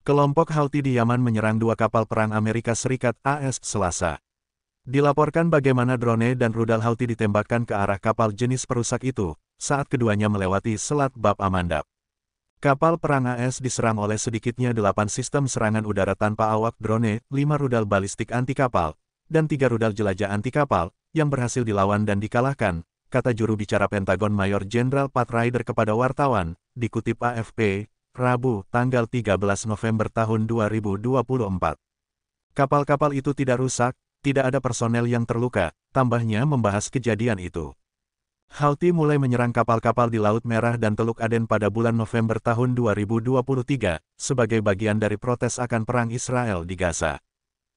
Kelompok Houthi di Yaman menyerang dua kapal perang Amerika Serikat (AS) Selasa. Dilaporkan bagaimana drone dan rudal Houthi ditembakkan ke arah kapal jenis perusak itu, saat keduanya melewati Selat Bab Amandab. Kapal perang AS diserang oleh sedikitnya 8 sistem serangan udara tanpa awak drone, 5 rudal balistik anti kapal, dan 3 rudal jelajah anti kapal, yang berhasil dilawan dan dikalahkan, kata juru bicara Pentagon Mayor Jenderal Pat Ryder kepada wartawan, dikutip AFP, Rabu, tanggal 13 November tahun 2024. Kapal-kapal itu tidak rusak, tidak ada personel yang terluka, tambahnya membahas kejadian itu. Houthi mulai menyerang kapal-kapal di Laut Merah dan Teluk Aden pada bulan November tahun 2023, sebagai bagian dari protes akan perang Israel di Gaza.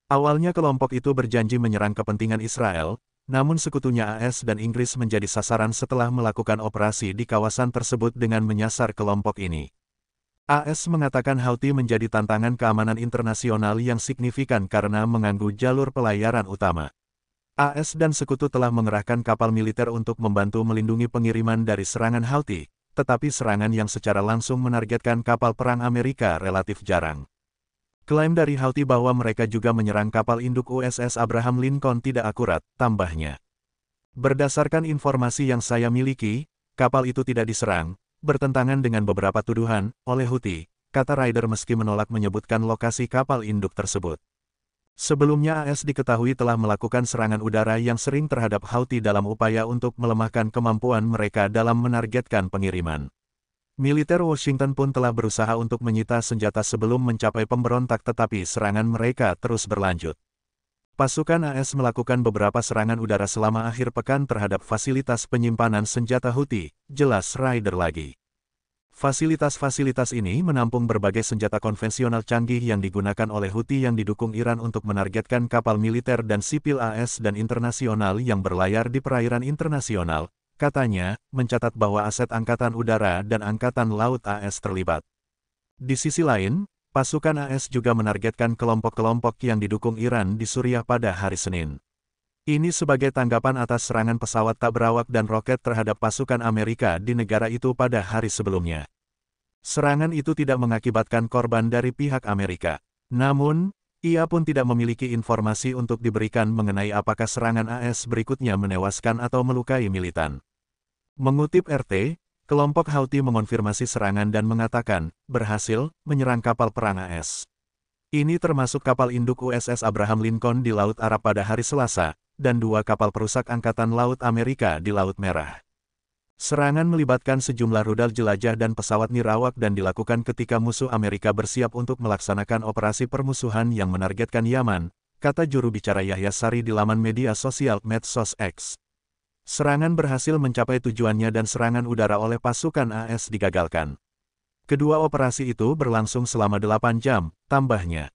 Awalnya kelompok itu berjanji menyerang kepentingan Israel, namun sekutunya AS dan Inggris menjadi sasaran setelah melakukan operasi di kawasan tersebut dengan menyasar kelompok ini. AS mengatakan Houthi menjadi tantangan keamanan internasional yang signifikan karena mengganggu jalur pelayaran utama. AS dan sekutu telah mengerahkan kapal militer untuk membantu melindungi pengiriman dari serangan Houthi, tetapi serangan yang secara langsung menargetkan kapal perang Amerika relatif jarang. Klaim dari Houthi bahwa mereka juga menyerang kapal induk USS Abraham Lincoln tidak akurat, tambahnya. Berdasarkan informasi yang saya miliki, kapal itu tidak diserang, bertentangan dengan beberapa tuduhan, oleh Houthi, kata Ryder meski menolak menyebutkan lokasi kapal induk tersebut. Sebelumnya AS diketahui telah melakukan serangan udara yang sering terhadap Houthi dalam upaya untuk melemahkan kemampuan mereka dalam menargetkan pengiriman. Militer Washington pun telah berusaha untuk menyita senjata sebelum mencapai pemberontak tetapi serangan mereka terus berlanjut. Pasukan AS melakukan beberapa serangan udara selama akhir pekan terhadap fasilitas penyimpanan senjata Houthi, jelas Ryder lagi. Fasilitas-fasilitas ini menampung berbagai senjata konvensional canggih yang digunakan oleh Houthi yang didukung Iran untuk menargetkan kapal militer dan sipil AS dan internasional yang berlayar di perairan internasional, katanya, mencatat bahwa aset Angkatan Udara dan Angkatan Laut AS terlibat. Di sisi lain, pasukan AS juga menargetkan kelompok-kelompok yang didukung Iran di Suriah pada hari Senin. Ini sebagai tanggapan atas serangan pesawat tak berawak dan roket terhadap pasukan Amerika di negara itu pada hari sebelumnya. Serangan itu tidak mengakibatkan korban dari pihak Amerika. Namun, ia pun tidak memiliki informasi untuk diberikan mengenai apakah serangan AS berikutnya menewaskan atau melukai militan. Mengutip RT, kelompok Houthi mengonfirmasi serangan dan mengatakan, berhasil menyerang kapal perang AS. Ini termasuk kapal induk USS Abraham Lincoln di Laut Arab pada hari Selasa, dan 2 kapal perusak Angkatan Laut Amerika di Laut Merah. Serangan melibatkan sejumlah rudal jelajah dan pesawat nirawak dan dilakukan ketika musuh Amerika bersiap untuk melaksanakan operasi permusuhan yang menargetkan Yaman, kata juru bicara Yahya Sari di laman media sosial Medsos X. Serangan berhasil mencapai tujuannya dan serangan udara oleh pasukan AS digagalkan. Kedua operasi itu berlangsung selama 8 jam, tambahnya.